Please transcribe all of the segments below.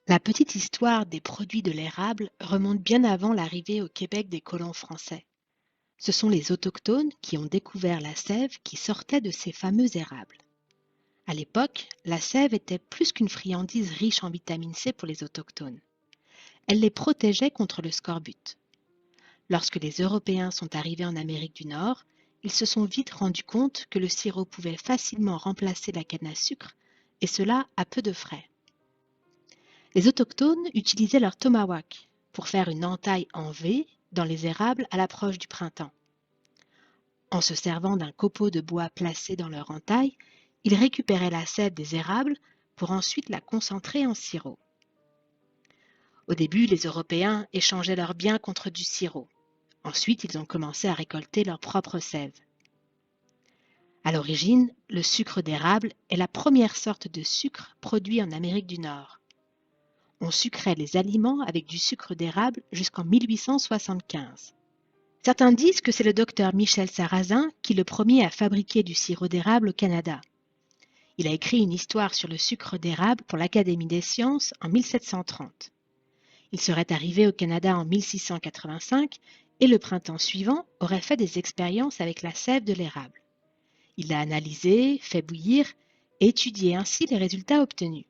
La petite histoire des produits de l'érable remonte bien avant l'arrivée au Québec des colons français. Ce sont les autochtones qui ont découvert la sève qui sortait de ces fameux érables. À l'époque, la sève était plus qu'une friandise riche en vitamine C pour les autochtones. Elle les protégeait contre le scorbut. Lorsque les Européens sont arrivés en Amérique du Nord, ils se sont vite rendus compte que le sirop pouvait facilement remplacer la canne à sucre, et cela à peu de frais. Les autochtones utilisaient leur tomahawk pour faire une entaille en V dans les érables à l'approche du printemps. En se servant d'un copeau de bois placé dans leur entaille, ils récupéraient la sève des érables pour ensuite la concentrer en sirop. Au début, les Européens échangeaient leurs biens contre du sirop. Ensuite, ils ont commencé à récolter leur propre sève. À l'origine, le sucre d'érable est la première sorte de sucre produit en Amérique du Nord. On sucrait les aliments avec du sucre d'érable jusqu'en 1875. Certains disent que c'est le docteur Michel Sarrazin qui le premier a fabriqué du sirop d'érable au Canada. Il a écrit une histoire sur le sucre d'érable pour l'Académie des sciences en 1730. Il serait arrivé au Canada en 1685 et le printemps suivant aurait fait des expériences avec la sève de l'érable. Il l'a analysée, fait bouillir et étudié ainsi les résultats obtenus.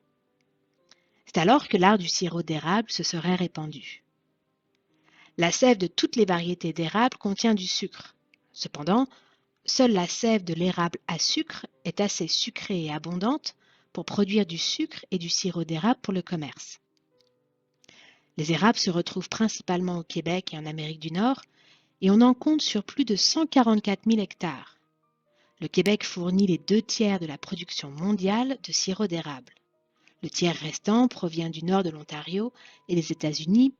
C'est alors que l'art du sirop d'érable se serait répandu. La sève de toutes les variétés d'érable contient du sucre. Cependant, seule la sève de l'érable à sucre est assez sucrée et abondante pour produire du sucre et du sirop d'érable pour le commerce. Les érables se retrouvent principalement au Québec et en Amérique du Nord et on en compte sur plus de 144 000 hectares. Le Québec fournit les 2 tiers de la production mondiale de sirop d'érable. Le tiers restant provient du nord de l'Ontario et des États-Unis,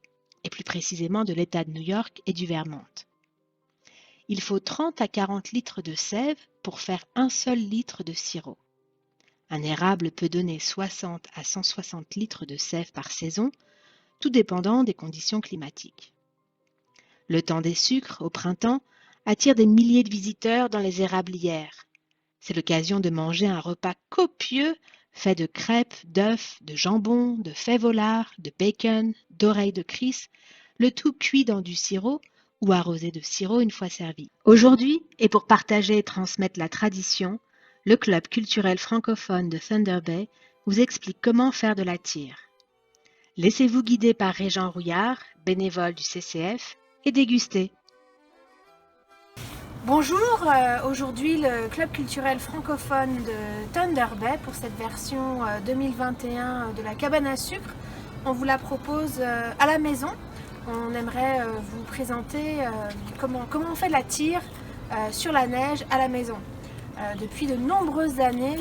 et plus précisément de l'État de New York et du Vermont. Il faut 30 à 40 litres de sève pour faire un seul litre de sirop. Un érable peut donner 60 à 160 litres de sève par saison, tout dépendant des conditions climatiques. Le temps des sucres, au printemps, attire des milliers de visiteurs dans les érablières. C'est l'occasion de manger un repas copieux fait de crêpes, d'œufs, de jambon, de fèves au lard, de bacon, d'oreilles de Chris, le tout cuit dans du sirop ou arrosé de sirop une fois servi. Aujourd'hui, et pour partager et transmettre la tradition, le Club culturel francophone de Thunder Bay vous explique comment faire de la tire. Laissez-vous guider par Régent Rouillard, bénévole du CCF, et dégustez. Bonjour, aujourd'hui le Club culturel francophone de Thunder Bay pour cette version 2021 de la cabane à sucre. On vous la propose à la maison. On aimerait vous présenter comment on fait la tire sur la neige à la maison. Depuis de nombreuses années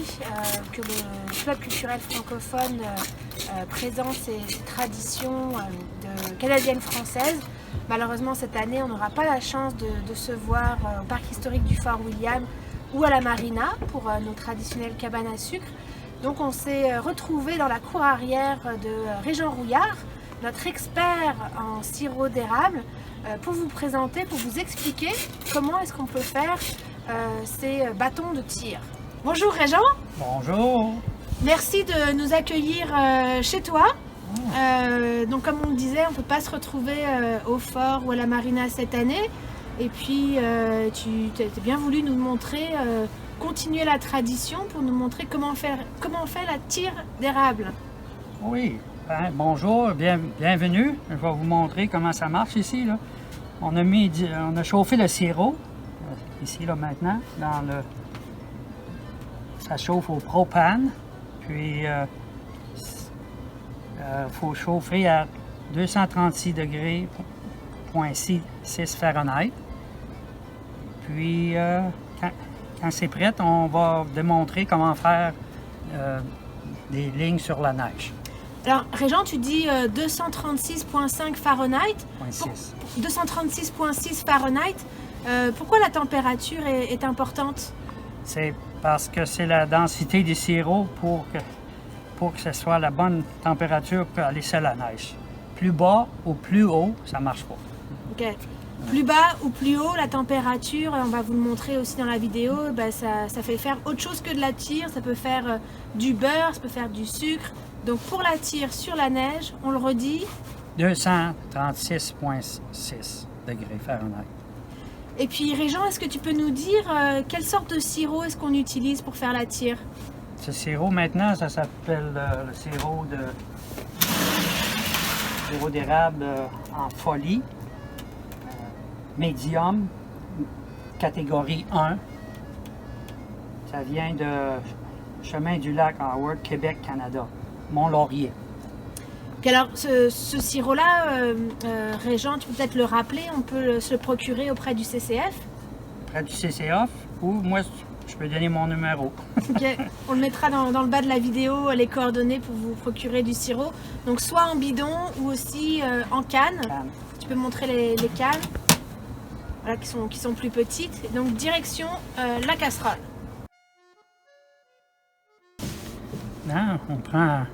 que le Club culturel francophone présente ses traditions canadiennes françaises. Malheureusement, cette année, on n'aura pas la chance de se voir au parc historique du Fort William ou à la marina pour nos traditionnelles cabanes à sucre. Donc on s'est retrouvés dans la cour arrière de Régent Rouillard, notre expert en sirop d'érable, pour vous présenter, pour vous expliquer comment est-ce qu'on peut faire ces bâtons de tir. Bonjour Régent. Bonjour. Merci de nous accueillir chez toi. Donc comme on le disait, on ne peut pas se retrouver au fort ou à la marina cette année. Et puis tu as bien voulu nous montrer, continuer la tradition pour nous montrer comment on fait la tire d'érable. Oui, bonjour, bienvenue. Je vais vous montrer comment ça marche ici. Là. On a chauffé le sirop, ici là maintenant, ça chauffe au propane. Puis faut chauffer à 236 degrés, 6 Fahrenheit. Puis, quand c'est prêt, on va démontrer comment faire des lignes sur la neige. Alors, Régent, tu dis 236,5 Fahrenheit. 236,6 Fahrenheit. Pourquoi la température est importante? C'est parce que c'est la densité du sirop pour que ce soit la bonne température pour aller sur la neige. Plus bas ou plus haut, ça ne marche pas. OK. Plus bas ou plus haut, la température, on va vous le montrer aussi dans la vidéo, ça fait faire autre chose que de la tire. Ça peut faire du beurre, ça peut faire du sucre, Donc pour la tire sur la neige, on le redit. 236,6 degrés Fahrenheit. Et puis Régent, est-ce que tu peux nous dire quelle sorte de sirop est-ce qu'on utilise pour faire la tire? Ce sirop maintenant, ça s'appelle le sirop d'érable en folie, médium, catégorie 1. Ça vient de Chemin du Lac Howard, Québec, Canada, Mont-Laurier. Puis alors, ce sirop-là, Régent, tu peux peut-être le rappeler, on peut se le procurer auprès du CCF. Auprès du CCF, ou moi, je peux donner mon numéro. Okay. On le mettra dans le bas de la vidéo, les coordonnées pour vous procurer du sirop. Donc soit en bidon ou aussi en canne. Tu peux montrer les cannes, voilà, qui sont plus petites. Et donc direction la casserole. Là, on prend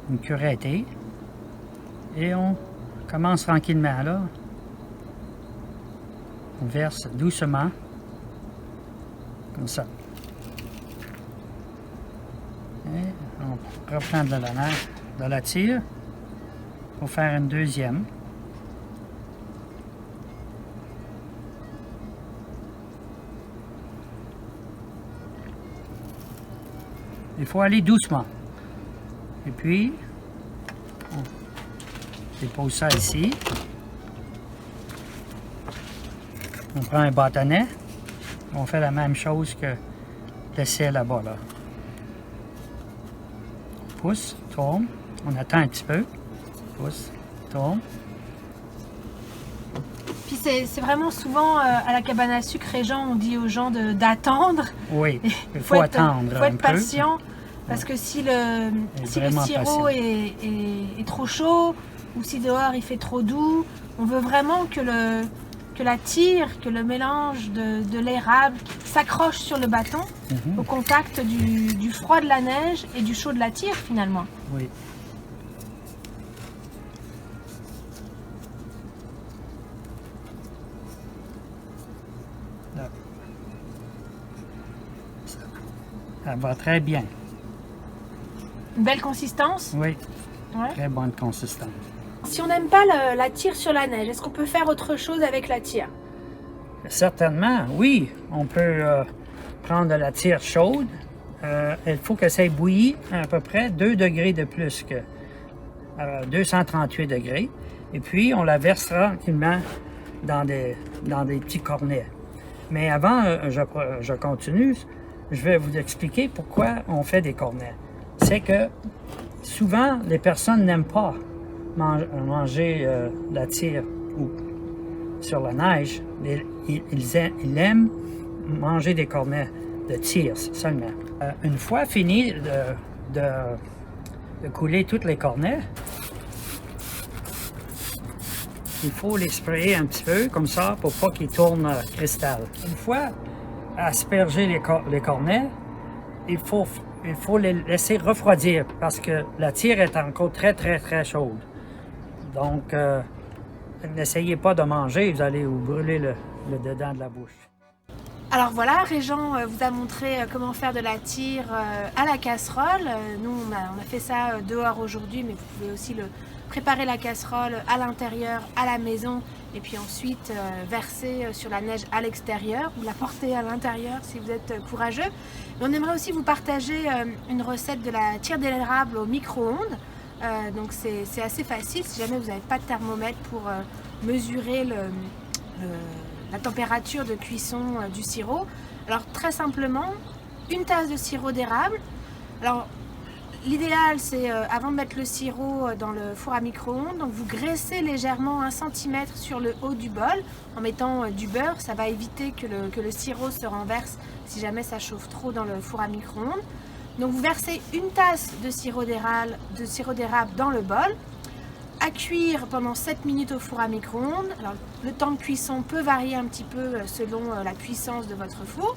une cuillère et on commence tranquillement là. On verse doucement, comme ça. Et on reprend de la tire pour faire une deuxième. Il faut aller doucement. Et puis, on dépose ça ici. On prend un bâtonnet. On fait la même chose que l'essai là-bas. Là. On pousse, tourne. On attend un petit peu. Pousse, tourne. Puis c'est vraiment souvent à la cabane à sucre, Régent, on dit aux gens d'attendre. Oui, il faut attendre. Il faut être patient. Parce que si le sirop est trop chaud ou si dehors il fait trop doux, on veut vraiment que la tire, que le mélange de l'érable s'accroche sur le bâton au contact du froid de la neige et du chaud de la tire finalement. Oui. Là. Ça va très bien. Une belle consistance? Oui, ouais. Très bonne consistance. Si on n'aime pas la tire sur la neige, est-ce qu'on peut faire autre chose avec la tire? Certainement, oui. On peut prendre de la tire chaude. Il faut que ça bouillit à peu près 2 degrés de plus que 238 degrés. Et puis, on la verse tranquillement dans des petits cornets. Mais avant, je continue, je vais vous expliquer pourquoi on fait des cornets. C'est que souvent, les personnes n'aiment pas manger la tire ou sur la neige. Ils aiment manger des cornets de tire seulement. Une fois fini de couler tous les cornets, il faut les sprayer un petit peu comme ça pour pas qu'ils tournent cristal. Une fois asperger les cornets, il faut les laisser refroidir parce que la tire est encore très chaude. Donc, n'essayez pas de manger, vous allez vous brûler le dedans de la bouche. Alors voilà, Régent vous a montré comment faire de la tire à la casserole. Nous, on a fait ça dehors aujourd'hui, mais vous pouvez aussi préparer la casserole à l'intérieur, à la maison, et puis ensuite verser sur la neige à l'extérieur ou la porter à l'intérieur si vous êtes courageux. Et on aimerait aussi vous partager une recette de la tire d'érable au micro-ondes. Donc c'est assez facile si jamais vous n'avez pas de thermomètre pour mesurer la température de cuisson du sirop. Alors très simplement, une tasse de sirop d'érable. Alors l'idéal c'est avant de mettre le sirop dans le four à micro-ondes, donc vous graissez légèrement 1 cm sur le haut du bol en mettant du beurre. Ça va éviter que le sirop se renverse si jamais ça chauffe trop dans le four à micro-ondes. Donc vous versez une tasse de sirop d'érable dans le bol, à cuire pendant 7 minutes au four à micro-ondes. Alors le temps de cuisson peut varier un petit peu selon la puissance de votre four.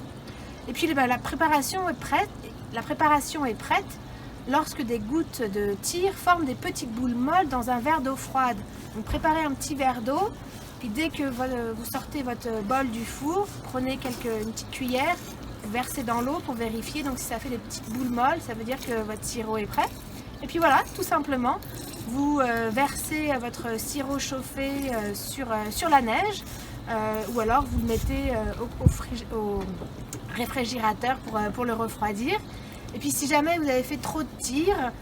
Et puis la préparation est prête lorsque des gouttes de tire forment des petites boules molles dans un verre d'eau froide. Donc préparez un petit verre d'eau, puis dès que vous sortez votre bol du four, prenez une petite cuillère, versez dans l'eau pour vérifier. Donc si ça fait des petites boules molles, ça veut dire que votre sirop est prêt. Et puis voilà, tout simplement, vous versez votre sirop chauffé sur la neige, ou alors vous le mettez au réfrigérateur pour le refroidir. Et puis si jamais vous avez fait trop de tirs,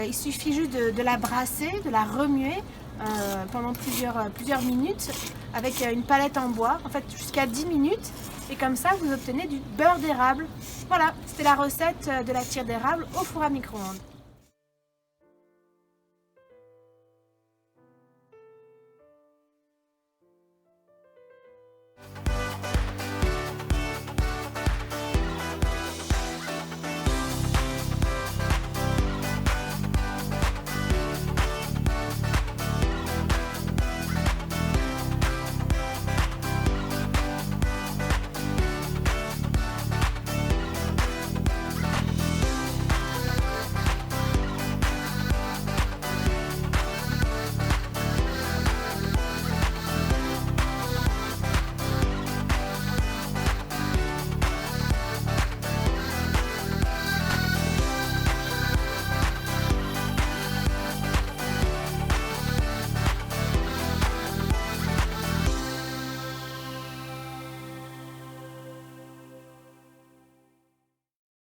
il suffit juste de la brasser, de la remuer pendant plusieurs minutes avec une palette en bois, en fait jusqu'à 10 minutes. Et comme ça, vous obtenez du beurre d'érable. Voilà, c'était la recette de la tire d'érable au four à micro-ondes.